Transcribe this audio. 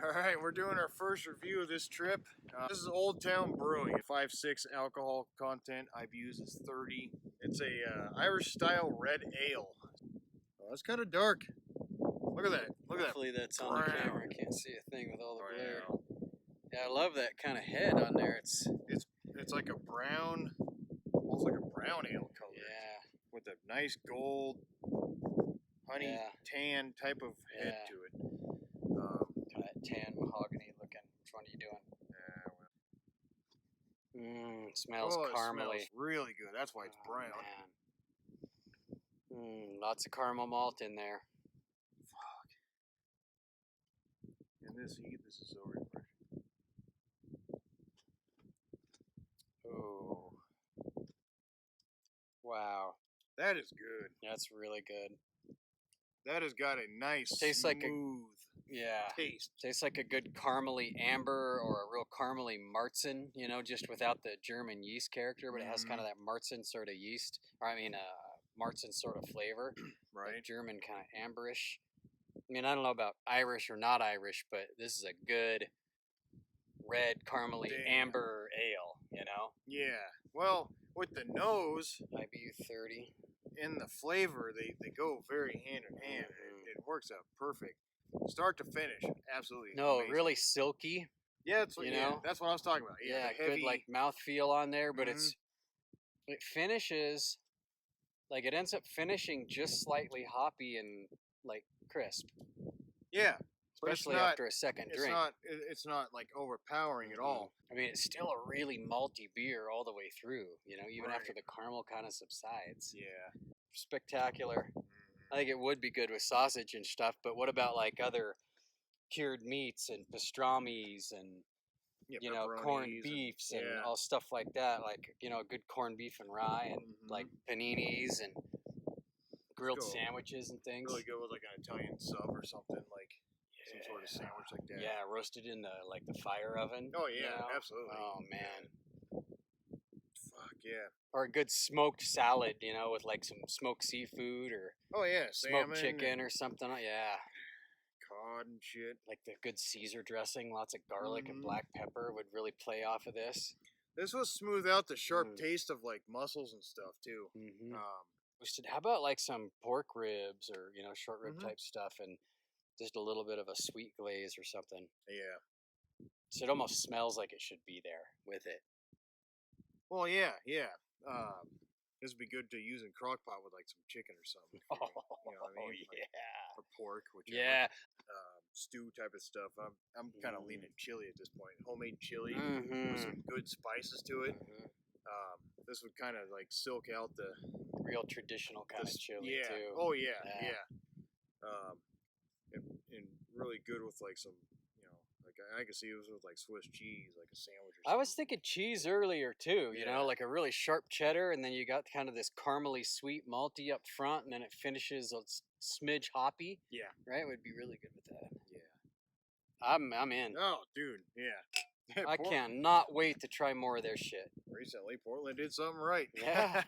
All right, we're doing our first review of this trip. This is Old Town Brewing. 5.6 alcohol content. IBUs is 30. It's a Irish style red ale. Oh, it's kind of dark. Look at that. Look at that. Hopefully that's on the camera. I can't see a thing with all the glare. Brown. Yeah, I love that kind of head on there. It's like a brown, almost like a brown ale color. yeah, With a nice gold, honey tan type of head to it. kind of tan mahogany looking. Which one are you doing? Smells caramely. It smells really good. That's why it's brown. Lots of caramel malt in there. Fuck. In this heat, this is so refreshing. Oh. Wow. That is good. That's really good. That has got a nice, Tastes smooth like taste. Tastes like a good caramely amber or a real caramely Marzen, you know, just without the German yeast character, but it has kind of that Marzen sort of yeast, Marzen sort of flavor. Right. Like German kind of amberish. I mean, I don't know about Irish or not Irish, but this is a good red caramely amber ale, you know? Yeah. Well, with the nose, IBU 30. and the flavor, they go very hand in hand. It works out perfect. Start to finish, absolutely. No, amazing. really silky. Yeah, that's what I was talking about. Yeah, heavy, good like mouthfeel on there, but it finishes like it ends up finishing just slightly hoppy and like crisp. Yeah, especially after a second drink. It's not like overpowering at all. I mean, it's still a really malty beer all the way through. You know, even after the caramel kind of subsides. Yeah, spectacular. I think it would be good with sausage and stuff, but what about like other cured meats and pastrami's and you know, corned beefs and all stuff like that, like, you know, good corned beef and rye and like paninis and grilled sandwiches and things. Really good with like an Italian sub or something, like some sort of sandwich like that. Yeah, roasted in the fire oven. Oh yeah, you know? absolutely. Oh man. Fuck yeah. Or a good smoked salad, you know, with like some smoked seafood or smoked chicken or something. Yeah. Cod and shit. Like the good Caesar dressing, lots of garlic and black pepper would really play off of this. This will smooth out the sharp taste of like mussels and stuff too. How about like some pork ribs or, you know, short rib type stuff and just a little bit of a sweet glaze or something. Yeah. So it almost smells like it should be there with it. Well, yeah. This would be good to use in crock pot with like some chicken or something. You know what I mean? Or pork, whichever. Yeah. Stew type of stuff. I'm kind of leaning chili at this point. Homemade chili with some good spices to it. This would kind of like silk out the real traditional kind of chili too. Oh yeah. And really good with like some, you know, like I could see it was with like Swiss cheese, like a sandwich or something. I was thinking cheese earlier too, you know, like a really sharp cheddar, and then you got kind of this caramely sweet malty up front, and then it finishes a smidge hoppy. Yeah. Right? Would be really good with that. Yeah. I'm in. Oh, dude, yeah. I cannot wait to try more of their shit. Recently, Portland did something right. Yeah.